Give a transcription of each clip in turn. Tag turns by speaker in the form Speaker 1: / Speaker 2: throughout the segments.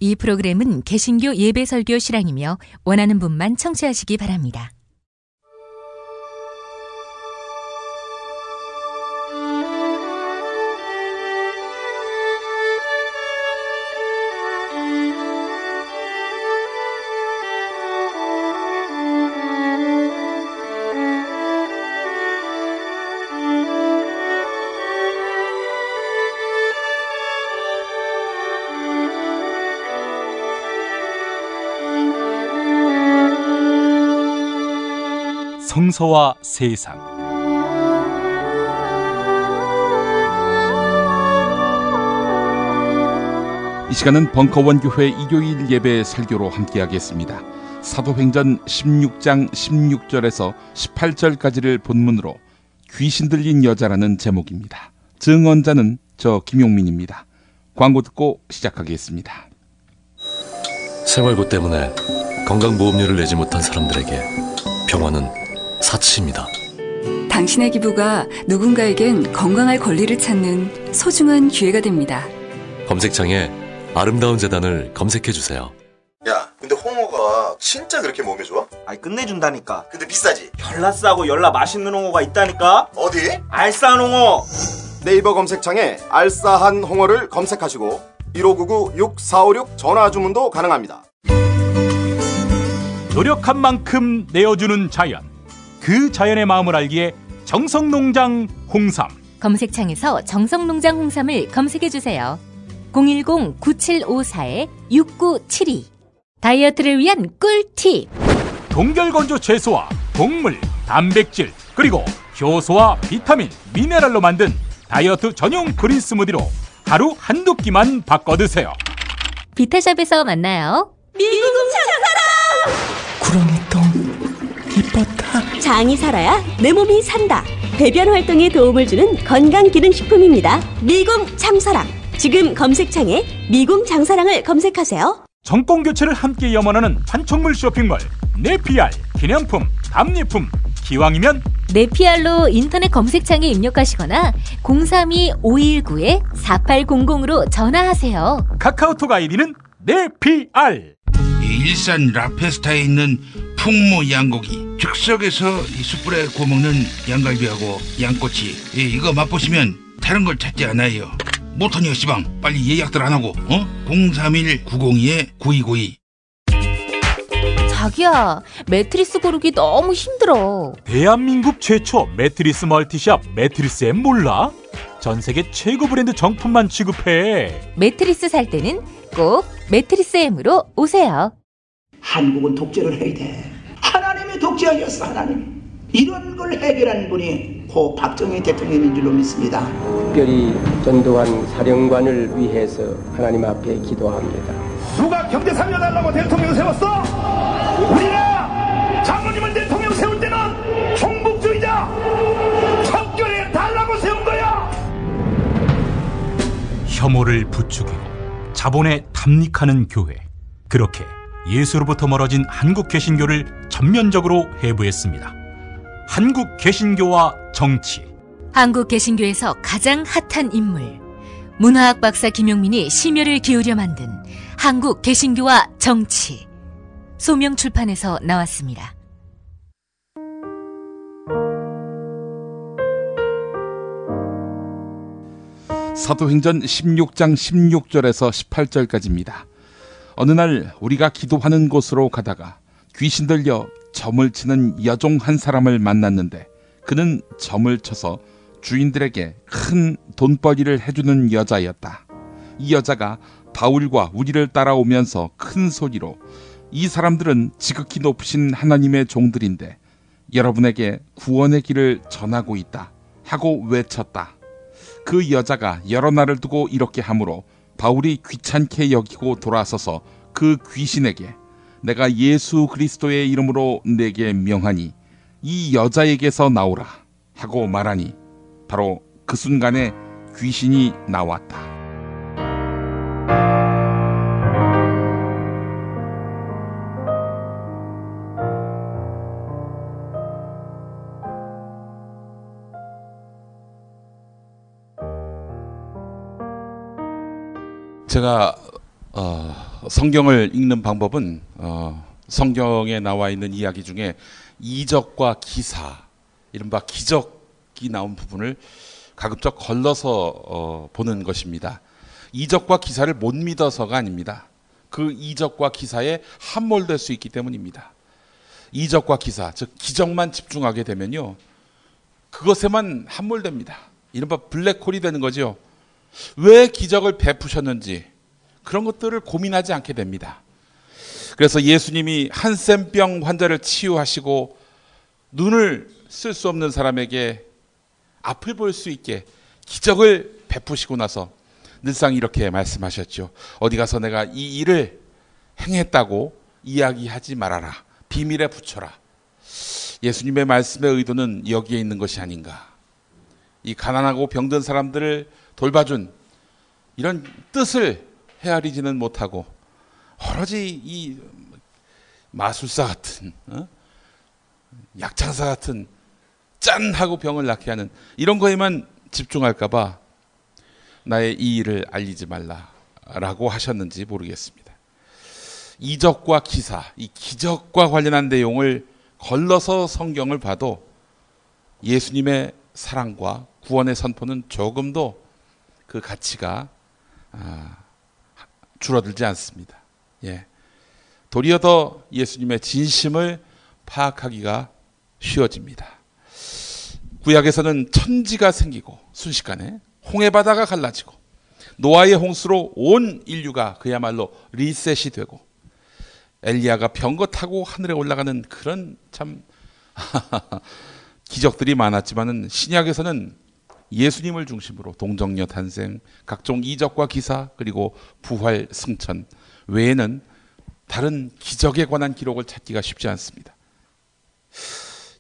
Speaker 1: 이 프로그램은 개신교 예배설교 실황이며 원하는 분만 청취하시기 바랍니다.
Speaker 2: 성서와 세상. 이 시간은 벙커원 교회 일요일 예배 설교로 함께하겠습니다. 사도행전 16장 16절에서 18절까지를 본문으로 귀신 들린 여자라는 제목입니다. 증언자는 저 김용민입니다. 광고 듣고 시작하겠습니다.
Speaker 3: 생활고 때문에 건강보험료를 내지 못한 사람들에게 병원은 사치입니다.
Speaker 4: 당신의 기부가 누군가에겐 건강할 권리를 찾는 소중한 기회가 됩니다.
Speaker 3: 검색창에 아름다운 재단을 검색해주세요.
Speaker 5: 야, 근데 홍어가 진짜 그렇게 몸에 좋아?
Speaker 6: 아니 끝내준다니까.
Speaker 5: 근데 비싸지?
Speaker 6: 열나 싸고 열나 맛있는 홍어가 있다니까.
Speaker 5: 어디?
Speaker 6: 알싸한 홍어.
Speaker 7: 네이버 검색창에 알싸한 홍어를 검색하시고 1599-6456 전화 주문도 가능합니다.
Speaker 2: 노력한 만큼 내어주는 자연. 그 자연의 마음을 알기에 정성농장 홍삼.
Speaker 1: 검색창에서 정성농장 홍삼을 검색해주세요. 010-9754-6972. 다이어트를 위한 꿀팁.
Speaker 2: 동결건조 채소와 곡물, 단백질, 그리고 효소와 비타민, 미네랄로 만든 다이어트 전용 그린 스무디로 하루 한두 끼만 바꿔 드세요.
Speaker 1: 비타샵에서 만나요.
Speaker 8: 미궁 장사랑!
Speaker 9: 구렁이똥 이뻤다.
Speaker 8: 장이 살아야 내 몸이 산다. 배변 활동에 도움을 주는 건강기능식품입니다. 미궁 장사랑. 지금 검색창에 미궁 장사랑을 검색하세요.
Speaker 2: 정권교체를 함께 염원하는 판촉물 쇼핑몰 네피알. 기념품, 답례품, 기왕이면
Speaker 1: 네피알로 인터넷 검색창에 입력하시거나 032-519-4800으로 전화하세요.
Speaker 2: 카카오톡 아이디는 네피알.
Speaker 10: 일산 라페스타에 있는 풍무 양고기, 즉석에서 숯불에 구워먹는 양갈비하고 양꼬치, 이거 맛보시면 다른 걸 찾지 않아요. 못하니요 시방, 빨리 예약들 안 하고 031-902-9292.
Speaker 1: 자기야, 매트리스 고르기 너무 힘들어.
Speaker 2: 대한민국 최초 매트리스 멀티샵 매트리스엠 몰라? 전세계 최고 브랜드 정품만 취급해.
Speaker 1: 매트리스 살 때는 꼭 매트리스엠으로 오세요.
Speaker 11: 한국은 독재를 해야 돼. 하나님이 독재하셨어. 하나님. 이런 걸 해결한 분이 고 박정희 대통령인 줄로 믿습니다.
Speaker 12: 특별히 전두환 사령관을 위해서 하나님 앞에 기도합니다.
Speaker 13: 누가 경제 살려달라고 대통령 세웠어? 우리가 장모님을 대통령 세울 때는 종북주의자 척결해 달라고 세운 거야.
Speaker 2: 혐오를 부추기고 자본에 탐닉하는 교회. 그렇게 예수로부터 멀어진 한국 개신교를 전면적으로 해부했습니다. 한국 개신교와 정치.
Speaker 1: 한국 개신교에서 가장 핫한 인물, 문화학 박사 김용민이 심혈을 기울여 만든 한국 개신교와 정치. 소명출판에서 나왔습니다.
Speaker 2: 사도행전 16장 16절에서 18절까지입니다. 어느 날 우리가 기도하는 곳으로 가다가 귀신 들려 점을 치는 여종 한 사람을 만났는데 그는 점을 쳐서 주인들에게 큰 돈벌이를 해주는 여자였다. 이 여자가 바울과 우리를 따라오면서 큰 소리로 이 사람들은 지극히 높으신 하나님의 종들인데 여러분에게 구원의 길을 전하고 있다 하고 외쳤다. 그 여자가 여러 날을 두고 이렇게 하므로 바울이 귀찮게 여기고 돌아서서 그 귀신에게 내가 예수 그리스도의 이름으로 내게 명하니 이 여자에게서 나오라 하고 말하니 바로 그 순간에 귀신이 나왔다. 제가 성경을 읽는 방법은 성경에 나와 있는 이야기 중에 이적과 기사, 이른바 기적이 나온 부분을 가급적 걸러서 보는 것입니다. 이적과 기사를 못 믿어서가 아닙니다. 그 이적과 기사에 함몰될 수 있기 때문입니다. 이적과 기사, 즉 기적만 집중하게 되면요, 그것에만 함몰됩니다. 이른바 블랙홀이 되는 거죠. 왜 기적을 베푸셨는지 그런 것들을 고민하지 않게 됩니다. 그래서 예수님이 한센병 환자를 치유하시고 눈을 쓸 수 없는 사람에게 앞을 볼 수 있게 기적을 베푸시고 나서 늘상 이렇게 말씀하셨죠. 어디 가서 내가 이 일을 행했다고 이야기하지 말아라. 비밀에 붙여라. 예수님의 말씀의 의도는 여기에 있는 것이 아닌가. 이 가난하고 병든 사람들을 돌봐준 이런 뜻을 헤아리지는 못하고 오로지 이 마술사 같은 약장사 같은 짠 하고 병을 낫게 하는 이런 거에만 집중할까 봐 나의 이 일을 알리지 말라라고 하셨는지 모르겠습니다. 이적과 기사, 이 기적과 관련한 내용을 걸러서 성경을 봐도 예수님의 사랑과 구원의 선포는 조금도 그 가치가 줄어들지 않습니다. 예. 도리어 더 예수님의 진심을 파악하기가 쉬워집니다. 구약에서는 천지가 생기고 순식간에 홍해바다가 갈라지고 노아의 홍수로 온 인류가 그야말로 리셋이 되고 엘리야가 병거 타고 하늘에 올라가는 그런 참 기적들이 많았지만은 신약에서는 예수님을 중심으로 동정녀 탄생, 각종 이적과 기사, 그리고 부활, 승천 외에는 다른 기적에 관한 기록을 찾기가 쉽지 않습니다.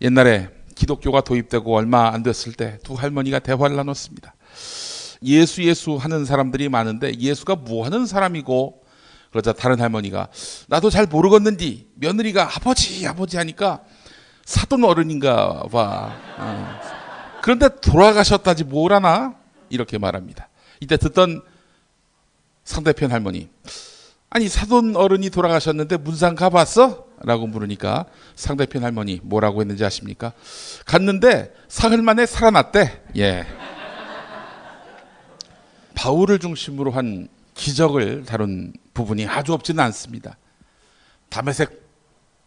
Speaker 2: 옛날에 기독교가 도입되고 얼마 안 됐을 때 두 할머니가 대화를 나눴습니다. 예수 하는 사람들이 많은데 예수가 뭐 하는 사람이고, 그러자 다른 할머니가 나도 잘 모르겠는디 며느리가 아버지 하니까 사돈 어른인가 봐. 그런데 돌아가셨다지 뭘 하나? 이렇게 말합니다. 이때 듣던 상대편 할머니, 아니 사돈 어른이 돌아가셨는데 문상 가봤어? 라고 물으니까 상대편 할머니 뭐라고 했는지 아십니까? 갔는데 사흘 만에 살아났대. 예. 바울을 중심으로 한 기적을 다룬 부분이 아주 없지는 않습니다. 다메섹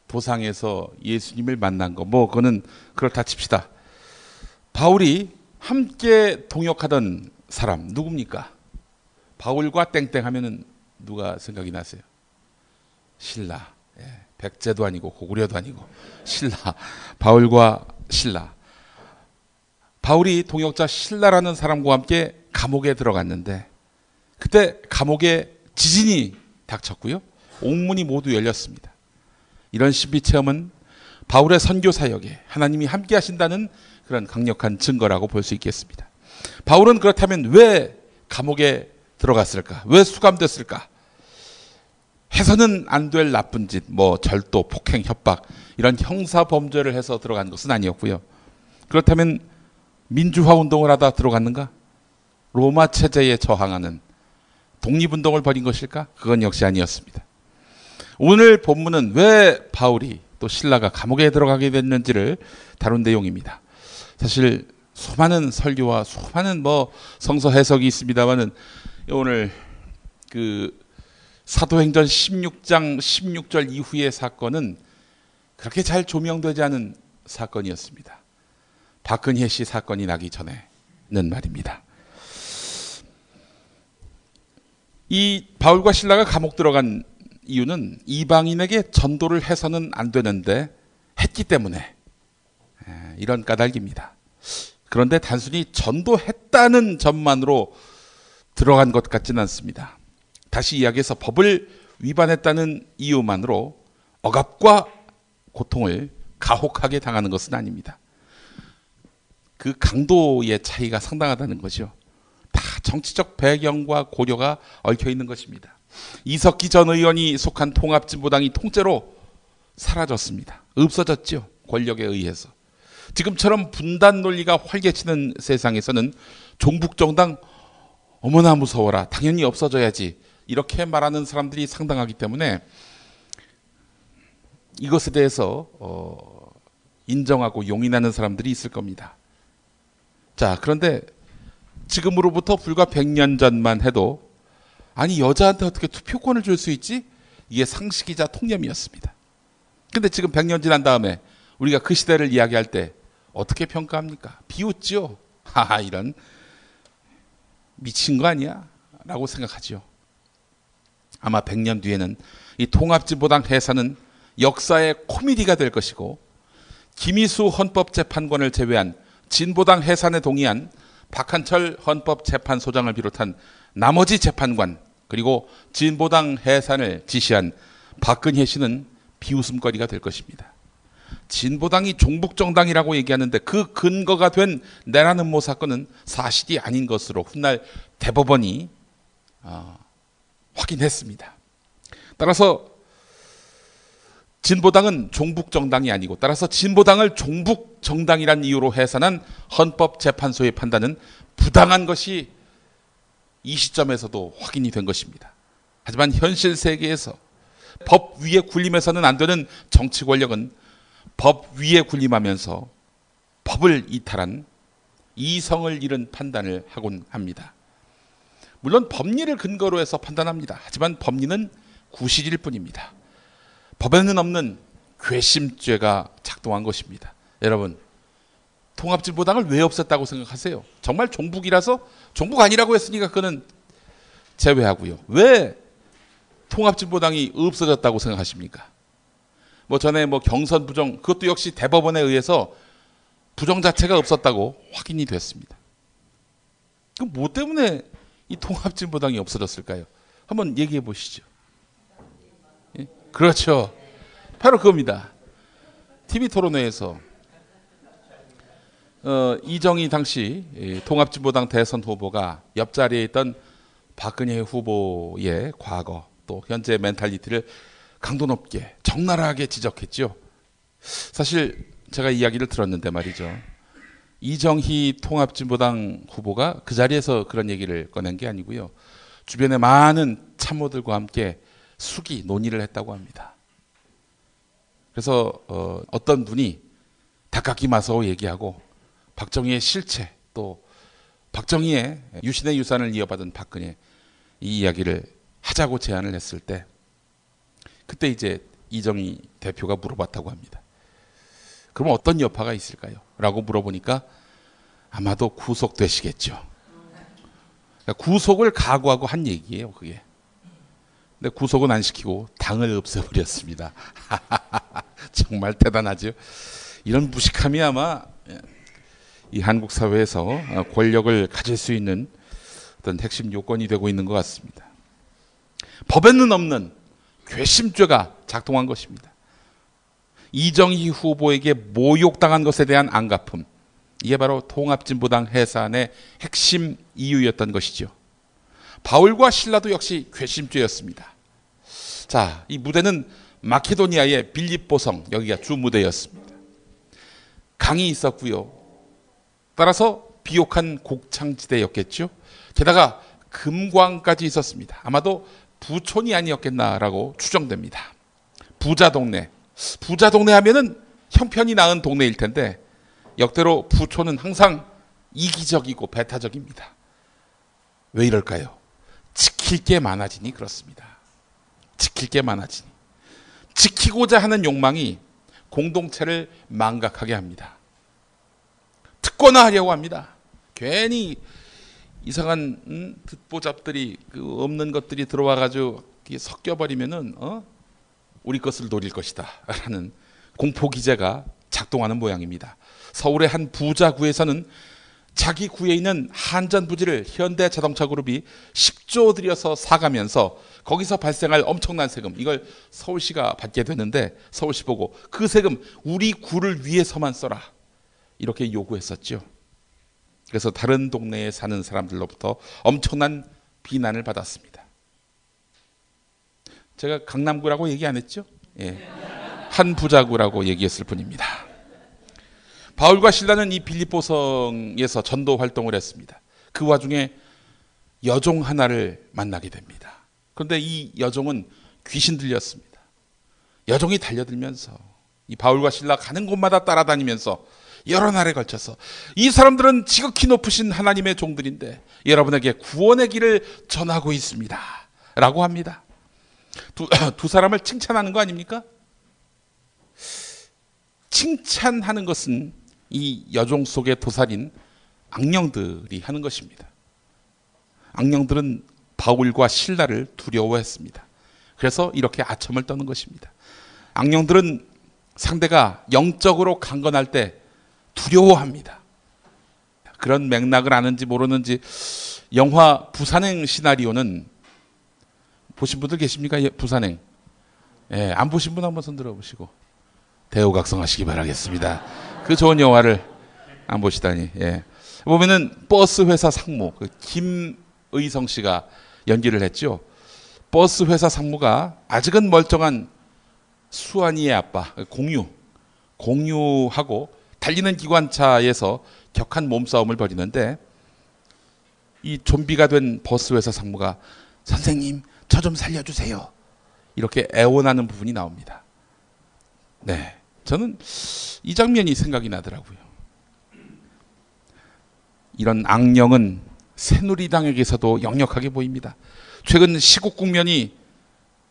Speaker 2: 도상에서 예수님을 만난 거, 뭐 그거는 그렇다 칩시다. 바울이 함께 동역하던 사람 누굽니까? 바울과 땡땡 하면은 누가 생각이 나세요? 신라. 예, 백제도 아니고 고구려도 아니고 신라. 바울과 신라. 바울이 동역자 신라라는 사람과 함께 감옥에 들어갔는데 그때 감옥에 지진이 닥쳤고요. 옥문이 모두 열렸습니다. 이런 신비 체험은 바울의 선교 사역에 하나님이 함께 하신다는 그런 강력한 증거라고 볼 수 있겠습니다. 바울은 그렇다면 왜 감옥에 들어갔을까? 왜 수감됐을까? 해서는 안 될 나쁜 짓, 뭐 절도, 폭행, 협박 이런 형사 범죄를 해서 들어간 것은 아니었고요. 그렇다면 민주화 운동을 하다 들어갔는가? 로마 체제에 저항하는 독립운동을 벌인 것일까? 그건 역시 아니었습니다. 오늘 본문은 왜 바울이 또 신라가 감옥에 들어가게 됐는지를 다룬 내용입니다. 사실 수많은 설교와 수많은 뭐 성서 해석이 있습니다만은 오늘 그 사도행전 16장 16절 이후의 사건은 그렇게 잘 조명되지 않은 사건이었습니다. 박근혜 씨 사건이 나기 전에는 말입니다. 이 바울과 신라가 감옥 들어간 이유는 이방인에게 전도를 해서는 안 되는데 했기 때문에 이런 까닭입니다. 그런데 단순히 전도했다는 점만으로 들어간 것 같지는 않습니다. 다시 이야기해서 법을 위반했다는 이유만으로 억압과 고통을 가혹하게 당하는 것은 아닙니다. 그 강도의 차이가 상당하다는 거죠. 다 정치적 배경과 고려가 얽혀 있는 것입니다. 이석기 전 의원이 속한 통합진보당이 통째로 사라졌습니다. 없어졌죠. 권력에 의해서. 지금처럼 분단 논리가 활개치는 세상에서는 종북정당 어머나 무서워라. 당연히 없어져야지. 이렇게 말하는 사람들이 상당하기 때문에 이것에 대해서 인정하고 용인하는 사람들이 있을 겁니다. 자, 그런데 지금으로부터 불과 100년 전만 해도 아니 여자한테 어떻게 투표권을 줄 수 있지? 이게 상식이자 통념이었습니다. 근데 지금 100년 지난 다음에 우리가 그 시대를 이야기할 때 어떻게 평가합니까? 비웃죠. 하하, 이런 미친 거 아니야? 라고 생각하죠. 아마 100년 뒤에는 이 통합진보당 해산은 역사의 코미디가 될 것이고 김희수 헌법재판관을 제외한 진보당 해산에 동의한 박한철 헌법재판소장을 비롯한 나머지 재판관 그리고 진보당 해산을 지시한 박근혜 씨는 비웃음거리가 될 것입니다. 진보당이 종북정당이라고 얘기하는데 그 근거가 된 내란 음모 사건은 사실이 아닌 것으로 훗날 대법원이 확인했습니다. 따라서 진보당은 종북정당이 아니고 따라서 진보당을 종북정당이란 이유로 해산한 헌법재판소의 판단은 부당한 것이 이 시점에서도 확인이 된 것입니다. 하지만 현실 세계에서 법 위에 군림해서는 안 되는 정치 권력은 법 위에 군림하면서 법을 이탈한 이성을 잃은 판단을 하곤 합니다. 물론 법리를 근거로 해서 판단합니다. 하지만 법리는 구실일 뿐입니다. 법에는 없는 괘씸죄가 작동한 것입니다. 여러분, 통합진보당을 왜 없앴다고 생각하세요? 정말 종북이라서? 종북 아니라고 했으니까 그는 제외하고요. 왜 통합진보당이 없어졌다고 생각하십니까? 전에 경선 부정, 그것도 역시 대법원에 의해서 부정 자체가 없었다고 확인이 됐습니다. 그럼 뭐 때문에 이 통합진보당이 없어졌을까요? 한번 얘기해 보시죠. 예? 그렇죠. 바로 그겁니다. TV토론회에서 이정희 당시 통합진보당 대선 후보가 옆자리에 있던 박근혜 후보의 과거 또 현재 멘탈리티를 강도 높게 적나라하게 지적했죠. 사실 제가 이야기를 들었는데 말이죠. 이정희 통합진보당 후보가 그 자리에서 그런 얘기를 꺼낸 게 아니고요. 주변의 많은 참모들과 함께 숙의 논의를 했다고 합니다. 그래서 어떤 분이 닭깎이 마사오 얘기하고 박정희의 실체 또 박정희의 유신의 유산을 이어받은 박근혜 이 이야기를 하자고 제안을 했을 때 그때 이제 이정희 대표가 물어봤다고 합니다. 그럼 어떤 여파가 있을까요? 라고 물어보니까 아마도 구속되시겠죠. 그러니까 구속을 각오하고 한 얘기예요, 그게. 근데 구속은 안 시키고 당을 없애버렸습니다. 정말 대단하죠. 이런 무식함이 아마 이 한국 사회에서 권력을 가질 수 있는 어떤 핵심 요건이 되고 있는 것 같습니다. 법에는 없는 괘씸죄가 작동한 것입니다. 이정희 후보에게 모욕당한 것에 대한 안갚음, 이게 바로 통합진보당 해산의 핵심 이유였던 것이죠. 바울과 실라도 역시 괘씸죄였습니다. 자, 이 무대는 마케도니아의 빌립보성, 여기가 주 무대였습니다. 강이 있었고요. 따라서 비옥한 곡창지대였겠죠. 게다가 금광까지 있었습니다. 아마도 부촌이 아니었겠나라고 추정됩니다. 부자 동네. 부자 동네 하면은 형편이 나은 동네일 텐데 역대로 부촌은 항상 이기적이고 배타적입니다. 왜 이럴까요? 지킬 게 많아지니 그렇습니다. 지킬 게 많아지니. 지키고자 하는 욕망이 공동체를 망각하게 합니다. 특권화하려고 합니다. 괜히 이상한 듣보잡들이 없는 것들이 들어와가지고 섞여버리면은 우리 것을 노릴 것이다 라는 공포기제가 작동하는 모양입니다. 서울의 한 부자구에서는 자기 구에 있는 한전부지를 현대자동차그룹이 10조 들여서 사가면서 거기서 발생할 엄청난 세금, 이걸 서울시가 받게 되는데 서울시 보고 그 세금 우리 구를 위해서만 써라 이렇게 요구했었죠. 그래서 다른 동네에 사는 사람들로부터 엄청난 비난을 받았습니다. 제가 강남구라고 얘기 안 했죠? 예. 한 부자구라고 얘기했을 뿐입니다. 바울과 실라는 이 빌립보성에서 전도 활동을 했습니다. 그 와중에 여종 하나를 만나게 됩니다. 그런데 이 여종은 귀신 들렸습니다. 여종이 달려들면서 이 바울과 실라 가는 곳마다 따라다니면서 여러 날에 걸쳐서 이 사람들은 지극히 높으신 하나님의 종들인데 여러분에게 구원의 길을 전하고 있습니다 라고 합니다. 두 사람을 칭찬하는 거 아닙니까? 칭찬하는 것은 이 여종 속의 도살인 악령들이 하는 것입니다. 악령들은 바울과 실라를 두려워했습니다. 그래서 이렇게 아첨을 떠는 것입니다. 악령들은 상대가 영적으로 강건할 때 두려워합니다. 그런 맥락을 아는지 모르는지 영화 부산행 시나리오는 보신 분들 계십니까? 부산행. 예, 안 보신 분 한번 손 들어보시고 대우각성하시기 바라겠습니다. 그 좋은 영화를 안 보시다니. 예. 보면은 버스 회사 상무 그 김의성 씨가 연기를 했죠. 버스 회사 상무가 아직은 멀쩡한 수환이의 아빠 공유하고 달리는 기관차에서 격한 몸싸움을 벌이는데 이 좀비가 된 버스 회사 상무가 선생님 저 좀 살려주세요 이렇게 애원하는 부분이 나옵니다. 네, 저는 이 장면이 생각이 나더라고요. 이런 악령은 새누리당에게서도 역력하게 보입니다. 최근 시국 국면이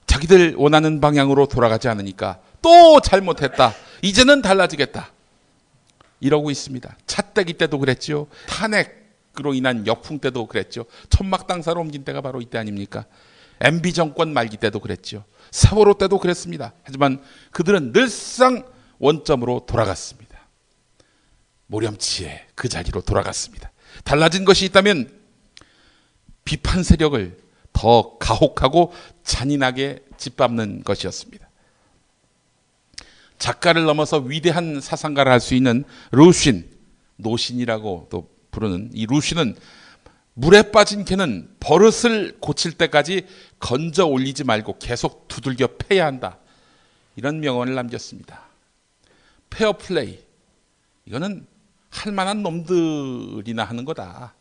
Speaker 2: 자기들 원하는 방향으로 돌아가지 않으니까 또 잘못했다. 이제는 달라지겠다. 이러고 있습니다. 차떼기 때도 그랬죠. 탄핵으로 인한 역풍 때도 그랬죠. 천막당사로 옮긴 때가 바로 이때 아닙니까? MB 정권 말기 때도 그랬죠. 세월호 때도 그랬습니다. 하지만 그들은 늘상 원점으로 돌아갔습니다. 모렴치에 그 자리로 돌아갔습니다. 달라진 것이 있다면 비판 세력을 더 가혹하고 잔인하게 짓밟는 것이었습니다. 작가를 넘어서 위대한 사상가를 할 수 있는 루신, 노신이라고 또 부르는 이 루신은 물에 빠진 개는 버릇을 고칠 때까지 건져 올리지 말고 계속 두들겨 패야 한다. 이런 명언을 남겼습니다. 페어플레이, 이거는 할 만한 놈들이나 하는 거다.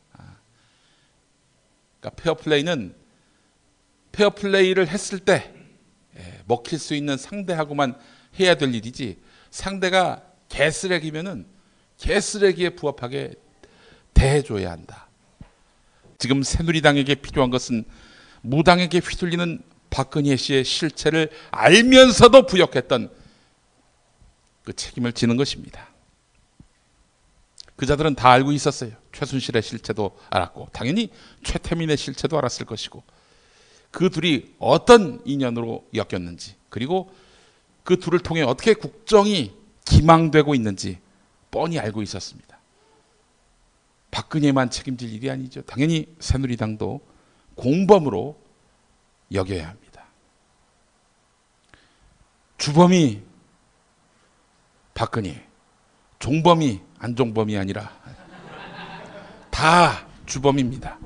Speaker 2: 그러니까 페어플레이를 했을 때 먹힐 수 있는 상대하고만 해야 될 일이지 상대가 개쓰레기면은 개쓰레기에 부합하게 대해줘야 한다. 지금 새누리당에게 필요한 것은 무당에게 휘둘리는 박근혜 씨의 실체를 알면서도 부역했던 그 책임을 지는 것입니다. 그자들은 다 알고 있었어요. 최순실의 실체도 알았고 당연히 최태민의 실체도 알았을 것이고 그 둘이 어떤 인연으로 엮였는지 그리고 그 둘을 통해 어떻게 국정이 기망되고 있는지 뻔히 알고 있었습니다. 박근혜만 책임질 일이 아니죠. 당연히 새누리당도 공범으로 여겨야 합니다. 주범이 박근혜, 종범이 안종범이 아니라 다 주범입니다.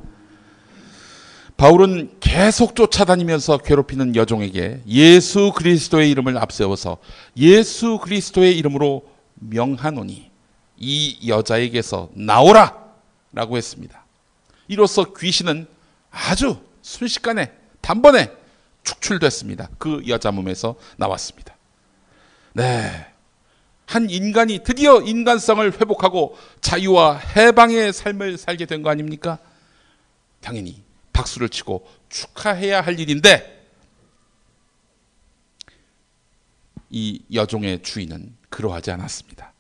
Speaker 2: 바울은 계속 쫓아다니면서 괴롭히는 여종에게 예수 그리스도의 이름을 앞세워서 예수 그리스도의 이름으로 명하노니 이 여자에게서 나오라 라고 했습니다. 이로써 귀신은 아주 순식간에 단번에 축출됐습니다. 그 여자 몸에서 나왔습니다. 네, 한 인간이 드디어 인간성을 회복하고 자유와 해방의 삶을 살게 된 거 아닙니까? 당연히 박수를 치고 축하해야 할 일인데 이 여종의 주인은 그러하지 않았습니다.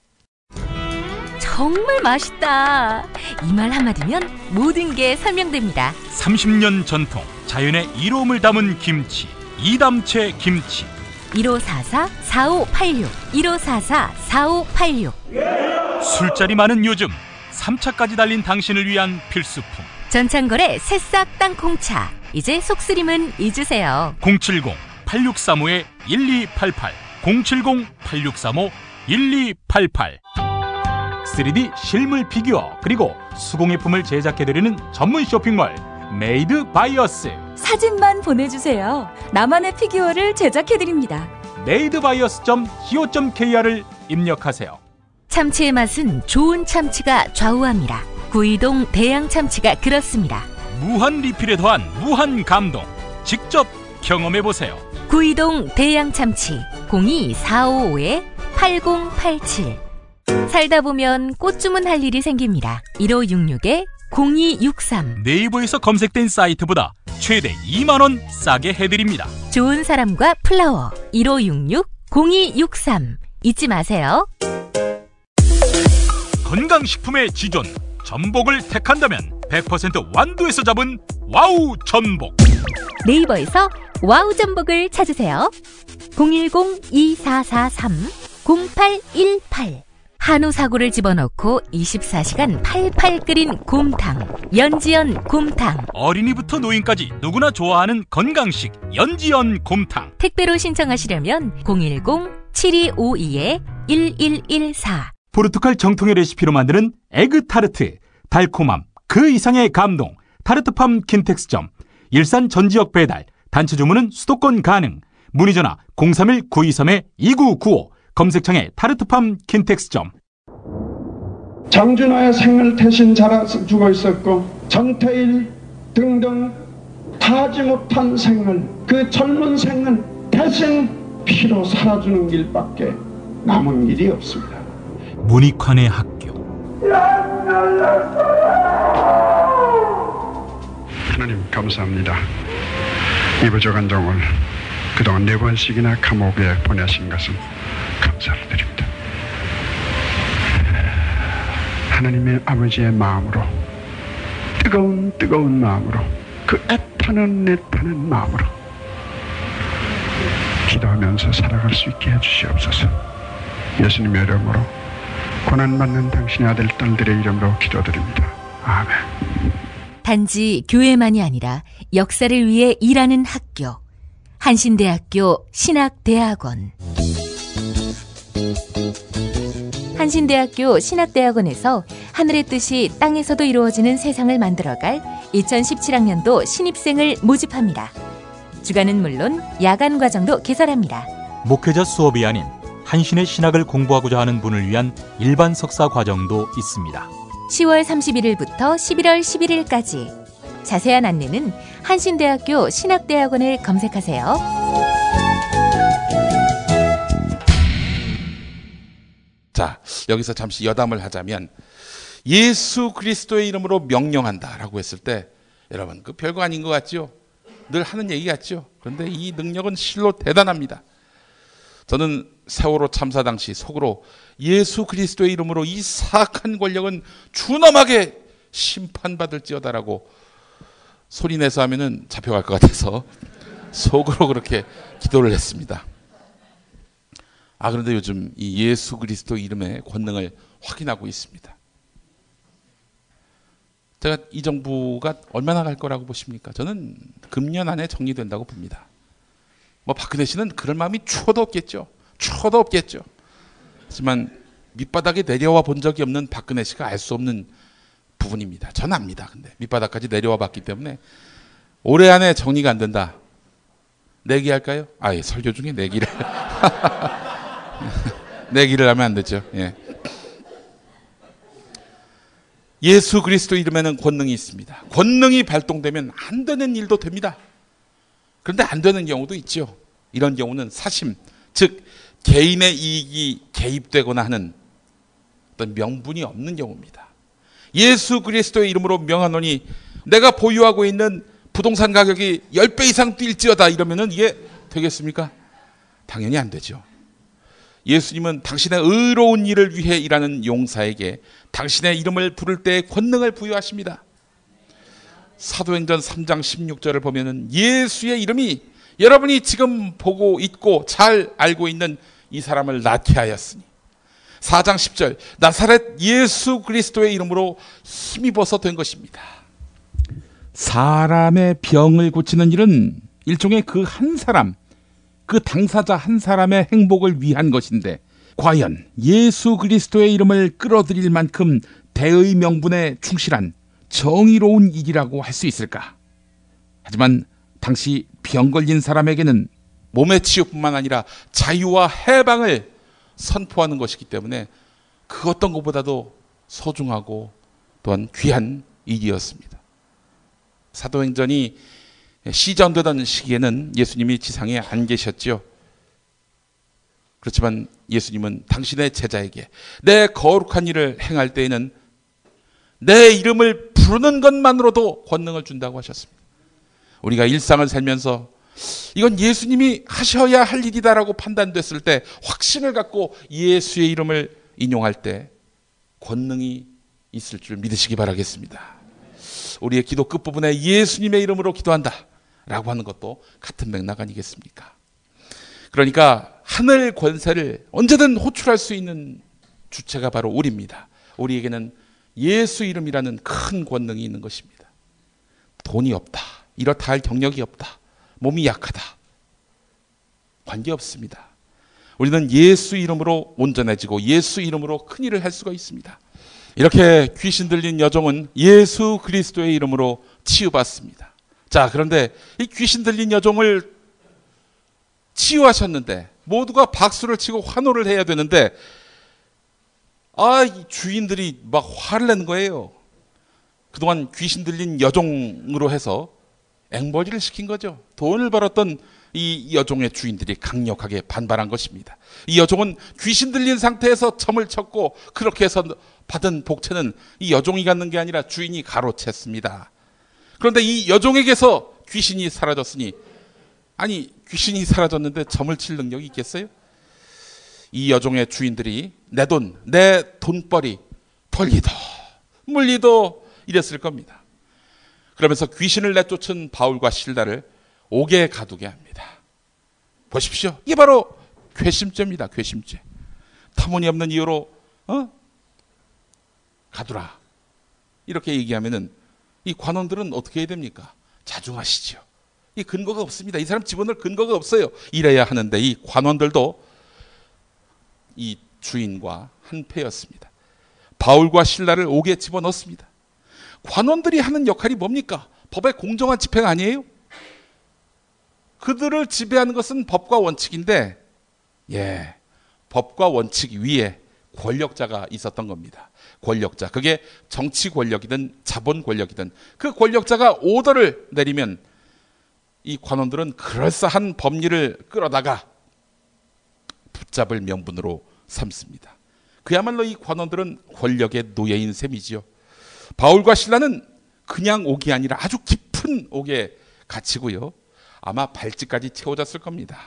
Speaker 1: 정말 맛있다. 이 말 한마디면 모든 게 설명됩니다.
Speaker 14: 30년 전통 자연의 이로움을 담은 김치 이담채 김치
Speaker 1: 1544-4586 1544-4586
Speaker 14: 술자리 많은 요즘 3차까지 달린 당신을 위한 필수품
Speaker 1: 전창걸의 새싹 땅콩차. 이제 속쓰림은 잊으세요.
Speaker 14: 070-8635-1288 070-8635-1288 3D 실물 피규어 그리고 수공예품을 제작해드리는 전문 쇼핑몰 메이드 바이어스.
Speaker 4: 사진만 보내주세요. 나만의 피규어를 제작해드립니다.
Speaker 14: madebias.co.kr을 입력하세요.
Speaker 1: 참치의 맛은 좋은 참치가 좌우합니다. 구이동 대양 참치가 그렇습니다.
Speaker 14: 무한 리필에 더한 무한 감동 직접 경험해보세요.
Speaker 1: 구이동 대양참치 02-455-8087. 살다 보면 꽃 주문할 일이 생깁니다. 1566-0263.
Speaker 14: 네이버에서 검색된 사이트보다 최대 2만원 싸게 해드립니다.
Speaker 1: 좋은 사람과 플라워 1566-0263. 잊지 마세요.
Speaker 14: 건강식품의 지존 전복을 택한다면 100% 완도에서 잡은 와우 전복.
Speaker 1: 네이버에서 와우 전복을 찾으세요. 010-2443-0818. 한우 사고를 집어넣고 24시간 팔팔 끓인 곰탕, 연지연 곰탕.
Speaker 14: 어린이부터 노인까지 누구나 좋아하는 건강식 연지연 곰탕.
Speaker 1: 택배로 신청하시려면 010-7252-1114.
Speaker 14: 포르투갈 정통의 레시피로 만드는 에그타르트. 달콤함 그 이상의 감동. 타르트팜 킨텍스점. 일산 전 지역 배달. 단체 주문은 수도권 가능. 문의전화 031-923-2995. 검색창에 타르트팜 킨텍스점.
Speaker 15: 장준하의 생을 대신 자라서 죽어 있었고 전태일 등등 다하지 못한 생을, 그 젊은 생을 대신 피로 살아주는 길밖에 남은 길이 없습니다.
Speaker 14: 문익환의 학교.
Speaker 15: 하나님 감사합니다. 이 부족한 종을 그동안 4번씩이나 감옥에 보내신 것은 감사를 드립니다. 하나님의 아버지의 마음으로, 뜨거운 마음으로, 그 애타는 마음으로 기도하면서 살아갈 수 있게 해주시옵소서. 예수님의 이름으로 고난받는 당신의 아들 딸들의 이름으로 기도드립니다. 아멘.
Speaker 1: 단지 교회만이 아니라 역사를 위해 일하는 학교. 한신대학교 신학대학원. 한신대학교 신학대학원에서 하늘의 뜻이 땅에서도 이루어지는 세상을 만들어갈 2017학년도 신입생을 모집합니다. 주간은 물론 야간 과정도 개설합니다.
Speaker 14: 목회자 수업이 아닌 한신의 신학을 공부하고자 하는 분을 위한 일반 석사 과정도 있습니다.
Speaker 1: 10월 31일부터 11월 11일까지. 자세한 안내는 한신대학교 신학대학원을 검색하세요.
Speaker 2: 자, 여기서 잠시 여담을 하자면 예수 그리스도의 이름으로 명령한다라고 했을 때 여러분 그 별거 아닌 것 같죠? 늘 하는 얘기 같죠? 그런데 이 능력은 실로 대단합니다. 저는 세월호 참사 당시 속으로 예수 그리스도의 이름으로 이 사악한 권력은 준엄하게 심판받을지어다라고 소리내서 하면은 잡혀갈 것 같아서 속으로 그렇게 기도를 했습니다. 그런데 요즘 이 예수 그리스도 이름의 권능을 확인하고 있습니다. 제가 이 정부가 얼마나 갈 거라고 보십니까? 저는 금년 안에 정리된다고 봅니다. 박근혜 씨는 그럴 마음이 추워도 없겠죠. 하지만 밑바닥에 내려와 본 적이 없는 박근혜 씨가 알 수 없는 부분입니다. 전 압니다. 근데 밑바닥까지 내려와 봤기 때문에 올해 안에 정리가 안 된다. 내기할까요? 예, 설교 중에 내기를 내기를 하면 안 되죠. 예. 예수 그리스도 이름에는 권능이 있습니다. 권능이 발동되면 안 되는 일도 됩니다. 그런데 안 되는 경우도 있죠. 이런 경우는 사심, 즉 개인의 이익이 개입되거나 하는 어떤 명분이 없는 경우입니다. 예수 그리스도의 이름으로 명하노니 내가 보유하고 있는 부동산 가격이 10배 이상 뛸지어다 이러면은 이게 되겠습니까? 당연히 안 되죠. 예수님은 당신의 의로운 일을 위해 일하는 용사에게 당신의 이름을 부를 때 권능을 부여하십니다. 사도행전 3장 16절을 보면은 예수의 이름이 여러분이 지금 보고 있고 잘 알고 있는 이 사람을 낫게 하였으니 4장 10절 나사렛 예수 그리스도의 이름으로 힘입어서 된 것입니다. 사람의 병을 고치는 일은 일종의 그 한 사람, 그 당사자 한 사람의 행복을 위한 것인데 과연 예수 그리스도의 이름을 끌어들일 만큼 대의 명분에 충실한 정의로운 일이라고 할 수 있을까? 하지만 당시 병 걸린 사람에게는 몸의 치유뿐만 아니라 자유와 해방을 선포하는 것이기 때문에 그 어떤 것보다도 소중하고 또한 귀한 일이었습니다. 사도행전이 시전되던 시기에는 예수님이 지상에 안 계셨지요. 그렇지만 예수님은 당신의 제자에게 내 거룩한 일을 행할 때에는 내 이름을 부르는 것만으로도 권능을 준다고 하셨습니다. 우리가 일상을 살면서 이건 예수님이 하셔야 할 일이다라고 판단됐을 때 확신을 갖고 예수의 이름을 인용할 때 권능이 있을 줄 믿으시기 바라겠습니다. 우리의 기도 끝부분에 예수님의 이름으로 기도한다 라고 하는 것도 같은 맥락 아니겠습니까? 그러니까 하늘 권세를 언제든 호출할 수 있는 주체가 바로 우리입니다. 우리에게는 예수 이름이라는 큰 권능이 있는 것입니다. 돈이 없다, 이렇다 할 경력이 없다, 몸이 약하다, 관계없습니다. 우리는 예수 이름으로 온전해지고 예수 이름으로 큰 일을 할 수가 있습니다. 이렇게 귀신 들린 여종은 예수 그리스도의 이름으로 치유받습니다. 자, 그런데 이 귀신 들린 여종을 치유하셨는데 모두가 박수를 치고 환호를 해야 되는데 이 주인들이 막 화를 내는 거예요. 그동안 귀신 들린 여종으로 해서 앵벌이를 시킨 거죠. 돈을 벌었던 이 여종의 주인들이 강력하게 반발한 것입니다. 이 여종은 귀신 들린 상태에서 점을 쳤고 그렇게 해서 받은 복채는 이 여종이 갖는 게 아니라 주인이 가로챘습니다. 그런데 이 여종에게서 귀신이 사라졌으니, 아니 귀신이 사라졌는데 점을 칠 능력이 있겠어요? 이 여종의 주인들이 내 돈, 내 돈벌이 벌리도 물리도 이랬을 겁니다. 그러면서 귀신을 내쫓은 바울과 실라를 옥에 가두게 합니다. 보십시오. 이게 바로 괘씸죄입니다. 괘씸죄. 터무니없는 이유로 가두라 이렇게 얘기하면은 이 관원들은 어떻게 해야 됩니까? 자중하시죠. 이 근거가 없습니다. 이 사람 집어넣을 근거가 없어요. 이래야 하는데 이 관원들도 이 주인과 한패였습니다. 바울과 실라를 옥에 집어넣습니다. 관원들이 하는 역할이 뭡니까? 법의 공정한 집행 아니에요? 그들을 지배하는 것은 법과 원칙인데, 법과 원칙 위에 권력자가 있었던 겁니다. 권력자, 그게 정치 권력이든 자본 권력이든 그 권력자가 오더를 내리면 이 관원들은 그럴싸한 법리를 끌어다가 붙잡을 명분으로 삼습니다. 그야말로 이 관원들은 권력의 노예인 셈이지요. 바울과 실라는 그냥 옥이 아니라 아주 깊은 옥에 갇히고요. 아마 발찌까지 채워졌을 겁니다.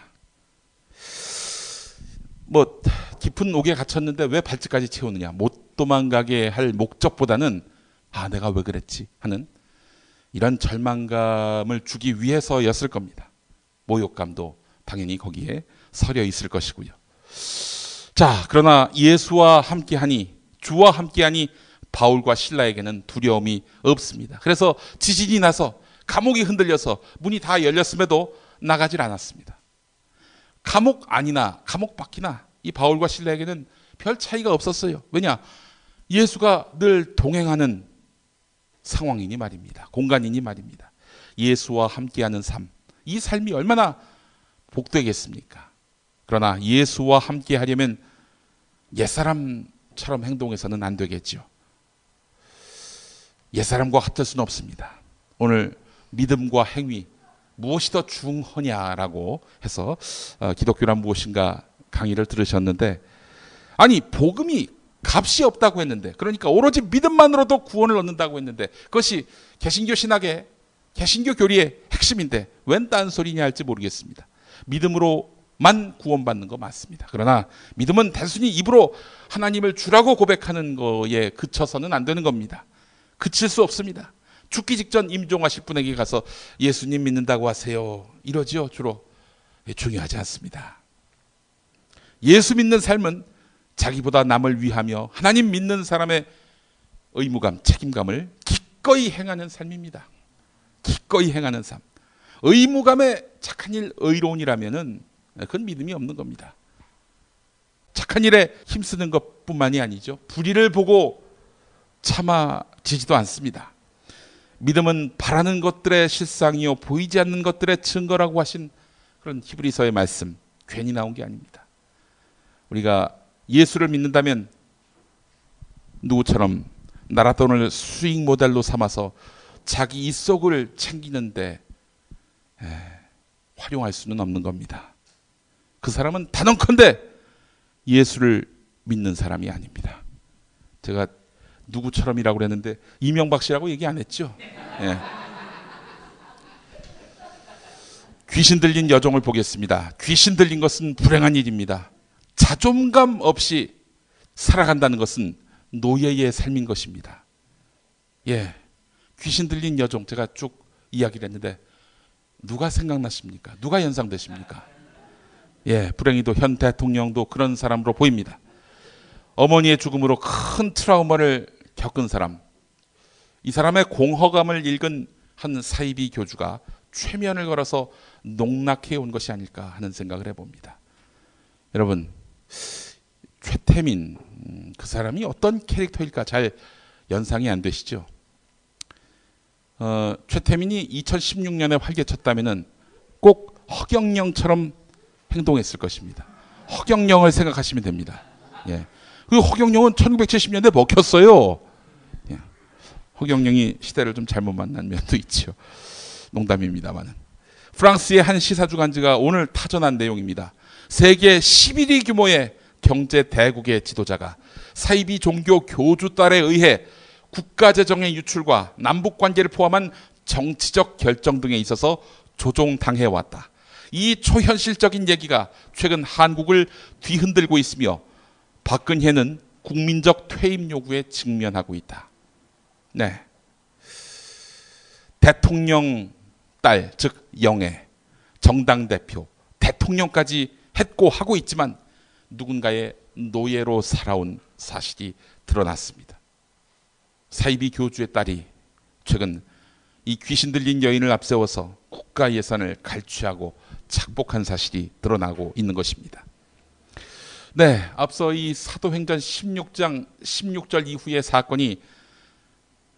Speaker 2: 뭐 깊은 옥에 갇혔는데 왜 발찌까지 채우느냐? 못 도망가게 할 목적보다는 내가 왜 그랬지 하는 이런 절망감을 주기 위해서였을 겁니다. 모욕감도 당연히 거기에 서려 있을 것이고요. 자, 그러나 예수와 함께하니, 주와 함께하니 바울과 실라에게는 두려움이 없습니다. 그래서 지진이 나서 감옥이 흔들려서 문이 다 열렸음에도 나가질 않았습니다. 감옥 안이나 감옥 밖이나 이 바울과 실라에게는 별 차이가 없었어요. 왜냐? 예수가 늘 동행하는 상황이니 말입니다. 공간이니 말입니다. 예수와 함께하는 삶, 이 삶이 얼마나 복되겠습니까? 그러나 예수와 함께하려면 옛사람처럼 행동해서는 안 되겠죠. 옛사람과 같을 수는 없습니다. 오늘 믿음과 행위 무엇이 더 중하냐라고 해서 기독교란 무엇인가 강의를 들으셨는데, 아니 복음이 값이 없다고 했는데, 그러니까 오로지 믿음만으로도 구원을 얻는다고 했는데 그것이 개신교 신학의 개신교 교리의 핵심인데 웬 딴소리냐 할지 모르겠습니다. 믿음으로만 구원받는 거 맞습니다. 그러나 믿음은 단순히 입으로 하나님을 주라고 고백하는 거에 그쳐서는 안 되는 겁니다. 그칠 수 없습니다. 죽기 직전 임종하실 분에게 가서 예수님 믿는다고 하세요 이러지요. 주로 중요하지 않습니다. 예수 믿는 삶은 자기보다 남을 위하며 하나님 믿는 사람의 의무감, 책임감을 기꺼이 행하는 삶입니다. 기꺼이 행하는 삶. 의무감에 착한 일, 의로운 일하면은 그건 믿음이 없는 겁니다. 착한 일에 힘쓰는 것뿐만이 아니죠. 불의를 보고 참아지지도 않습니다. 믿음은 바라는 것들의 실상이요 보이지 않는 것들의 증거라고 하신 그런 히브리서의 말씀, 괜히 나온 게 아닙니다. 우리가 예수를 믿는다면 누구처럼 나랏돈을 수익 모델로 삼아서 자기 입속을 챙기는데 활용할 수는 없는 겁니다. 그 사람은 단언컨대 예수를 믿는 사람이 아닙니다. 제가 누구처럼이라고 그랬는데 이명박 씨라고 얘기 안 했죠? 예. 귀신 들린 여종을 보겠습니다. 귀신 들린 것은 불행한 일입니다. 자존감 없이 살아간다는 것은 노예의 삶인 것입니다. 예, 귀신 들린 여종 제가 쭉 이야기를 했는데 누가 생각나십니까? 누가 연상되십니까? 예, 불행히도 현 대통령도 그런 사람으로 보입니다. 어머니의 죽음으로 큰 트라우마를 겪은 사람, 이 사람의 공허감을 읽은 한 사이비 교주가 최면을 걸어서 농락해 온 것이 아닐까 하는 생각을 해봅니다. 여러분, 최태민 그 사람이 어떤 캐릭터일까 잘 연상이 안 되시죠? 최태민이 2016년에 활개쳤다면은 꼭 허경영처럼 행동했을 것입니다. 허경영을 생각하시면 됩니다. 예. 그 허경영은 1970년대 먹혔어요. 예. 허경영이 시대를 좀 잘못 만난 면도 있죠. 농담입니다만은. 프랑스의 한 시사주간지가 오늘 타전한 내용입니다. 세계 11위 규모의 경제 대국의 지도자가 사이비 종교 교주딸에 의해 국가재정의 유출과 남북관계를 포함한 정치적 결정 등에 있어서 조종당해왔다. 이 초현실적인 얘기가 최근 한국을 뒤흔들고 있으며 박근혜는 국민적 퇴임 요구에 직면하고 있다. 네, 대통령 딸, 즉 영애, 정당 대표, 대통령까지 했고 하고 있지만 누군가의 노예로 살아온 사실이 드러났습니다. 사이비 교주의 딸이 최근 이 귀신 들린 여인을 앞세워서 국가 예산을 갈취하고 착복한 사실이 드러나고 있는 것입니다. 네, 앞서 이 사도행전 16장 16절 이후의 사건이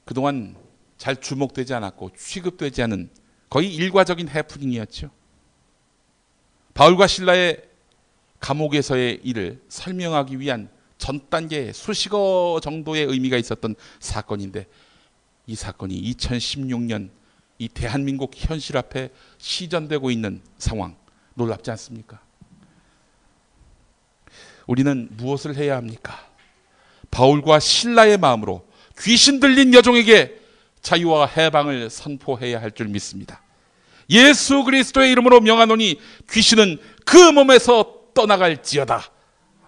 Speaker 2: 그동안 잘 주목되지 않았고 취급되지 않은 거의 일과적인 해프닝이었죠. 바울과 실라의 감옥에서의 일을 설명하기 위한 전 단계 수식어 정도의 의미가 있었던 사건인데 이 사건이 2016년 이 대한민국 현실 앞에 시전되고 있는 상황, 놀랍지 않습니까? 우리는 무엇을 해야 합니까? 바울과 실라의 마음으로 귀신 들린 여종에게 자유와 해방을 선포해야 할 줄 믿습니다. 예수 그리스도의 이름으로 명하노니 귀신은 그 몸에서 떠나갈지어다.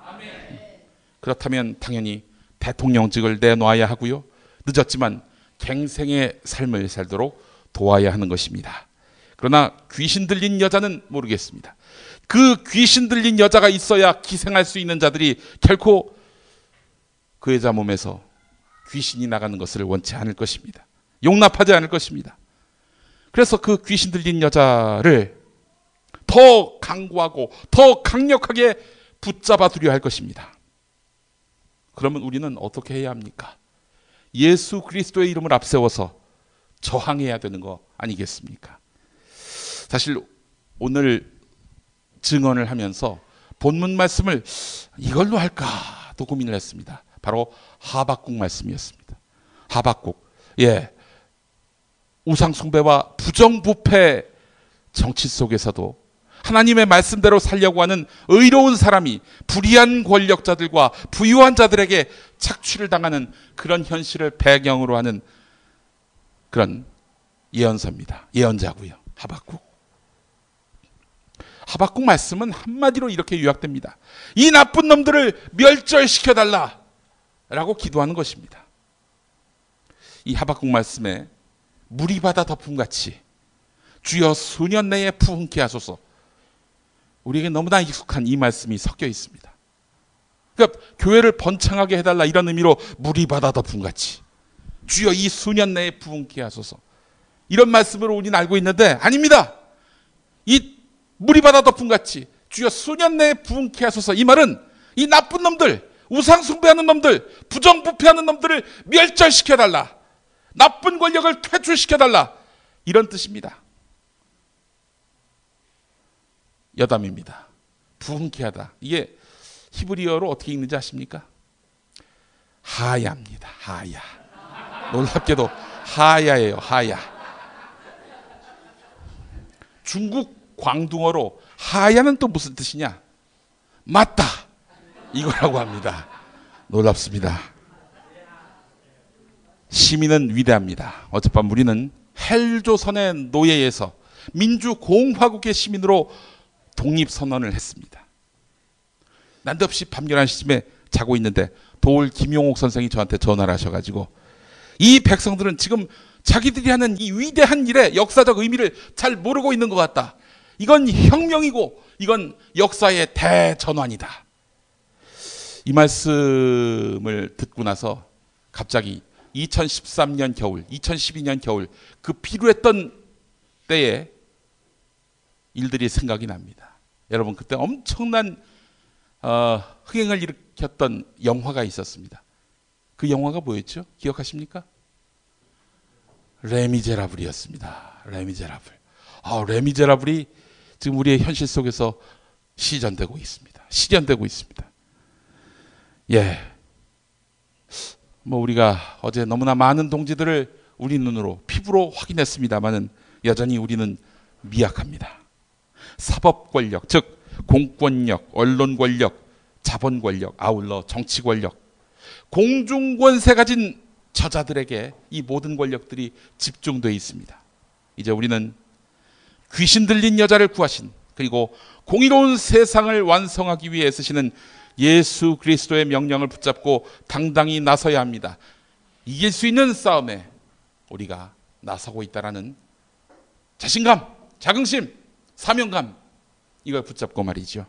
Speaker 2: 아멘. 그렇다면 당연히 대통령직을 내놔야 하고요. 늦었지만 갱생의 삶을 살도록 도와야 하는 것입니다. 그러나 귀신 들린 여자는 모르겠습니다. 그 귀신 들린 여자가 있어야 기생할 수 있는 자들이 결코 그 여자 몸에서 귀신이 나가는 것을 원치 않을 것입니다. 용납하지 않을 것입니다. 그래서 그 귀신 들린 여자를 더 강구하고 더 강력하게 붙잡아 두려 할 것입니다. 그러면 우리는 어떻게 해야 합니까? 예수 그리스도의 이름을 앞세워서 저항해야 되는 거 아니겠습니까? 사실 오늘 증언을 하면서 본문 말씀을 이걸로 할까도 고민을 했습니다. 바로 하박국 말씀이었습니다. 하박국, 예, 우상 숭배와 부정부패 정치 속에서도 하나님의 말씀대로 살려고 하는 의로운 사람이 불의한 권력자들과 부유한 자들에게 착취를 당하는 그런 현실을 배경으로 하는 그런 예언서입니다. 예언자고요. 하박국. 하박국 말씀은 한마디로 이렇게 요약됩니다. 이 나쁜 놈들을 멸절시켜달라 라고 기도하는 것입니다. 이 하박국 말씀에 물이 바다 덮음같이 주여 수년 내에 푸흥케 하소서. 우리에게 너무나 익숙한 이 말씀이 섞여 있습니다. 그러니까 교회를 번창하게 해달라 이런 의미로 물이 바다 덮음같이 주여 이 수년 내에 푸흥케 하소서. 이런 말씀으로 우리는 알고 있는데 아닙니다. 이 물이 바다 덮음같이 주여 수년 내에 푸흥케 하소서. 이 말은 이 나쁜 놈들, 우상 숭배하는 놈들, 부정부패하는 놈들을 멸절시켜달라. 나쁜 권력을 퇴출시켜달라. 이런 뜻입니다. 여담입니다. 부흥케 하다. 이게 히브리어로 어떻게 읽는지 아십니까? 하야입니다. 하야. 놀랍게도 하야예요. 하야. 중국 광둥어로 하야는 또 무슨 뜻이냐? 맞다! 이거라고 합니다. 놀랍습니다. 시민은 위대합니다. 어젯밤 우리는 헬조선의 노예에서 민주공화국의 시민으로 독립선언을 했습니다. 난데없이 밤 11시쯤에 자고 있는데 도올 김용옥 선생이 저한테 전화를 하셔가지고 이 백성들은 지금 자기들이 하는 이 위대한 일의 역사적 의미를 잘 모르고 있는 것 같다. 이건 혁명이고 이건 역사의 대전환이다. 이 말씀을 듣고 나서 갑자기 2013년 겨울, 2012년 겨울 그 피로했던 때에 일들이 생각이 납니다. 여러분 그때 엄청난 흥행을 일으켰던 영화가 있었습니다. 그 영화가 뭐였죠? 기억하십니까? 레미제라블이었습니다. 레미제라블. 레미제라블이 지금 우리의 현실 속에서 시전되고 있습니다. 실현되고 있습니다. 예. 우리가 어제 너무나 많은 동지들을 우리 눈으로 피부로 확인했습니다만은 여전히 우리는 미약합니다. 사법 권력, 즉 공권력, 언론 권력, 자본 권력, 아울러 정치 권력, 공중 권세 가진 저자들에게 이 모든 권력들이 집중되어 있습니다. 이제 우리는 귀신 들린 여자를 구하신 그리고 공의로운 세상을 완성하기 위해 애쓰시는 예수 그리스도의 명령을 붙잡고 당당히 나서야 합니다. 이길 수 있는 싸움에 우리가 나서고 있다라는 자신감, 자긍심, 사명감 이걸 붙잡고 말이죠.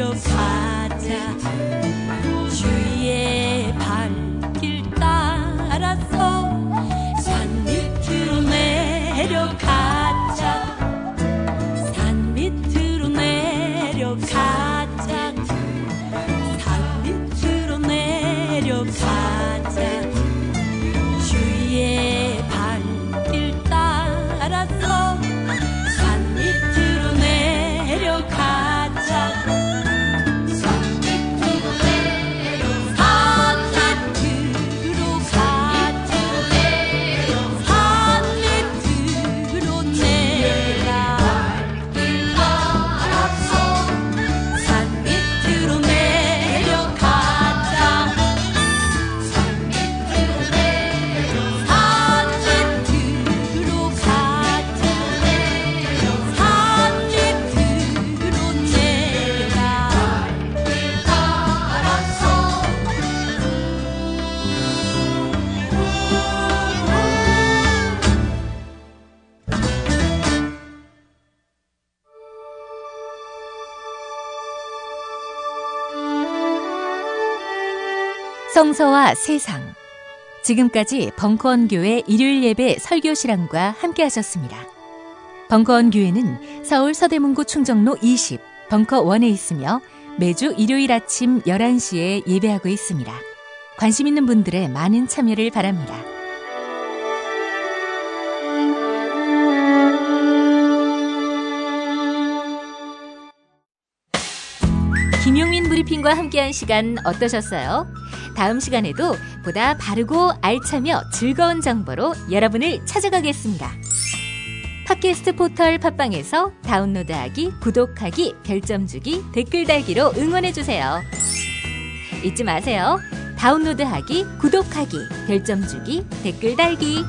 Speaker 16: 내려가자 주위의 발길
Speaker 1: 성서와 세상. 지금까지 벙커원교회 일요일 예배 설교 실황과 함께 하셨습니다. 벙커원교회는 서울 서대문구 충정로 20 벙커원에 있으며 매주 일요일 아침 11시에 예배하고 있습니다. 관심 있는 분들의 많은 참여를 바랍니다. 김용민 브리핑과 함께한 시간 어떠셨어요? 다음 시간에도 보다 바르고 알차며 즐거운 정보로 여러분을 찾아가겠습니다. 팟캐스트 포털 팟빵에서 다운로드하기, 구독하기, 별점 주기, 댓글 달기로 응원해주세요. 잊지 마세요. 다운로드하기, 구독하기, 별점 주기, 댓글 달기.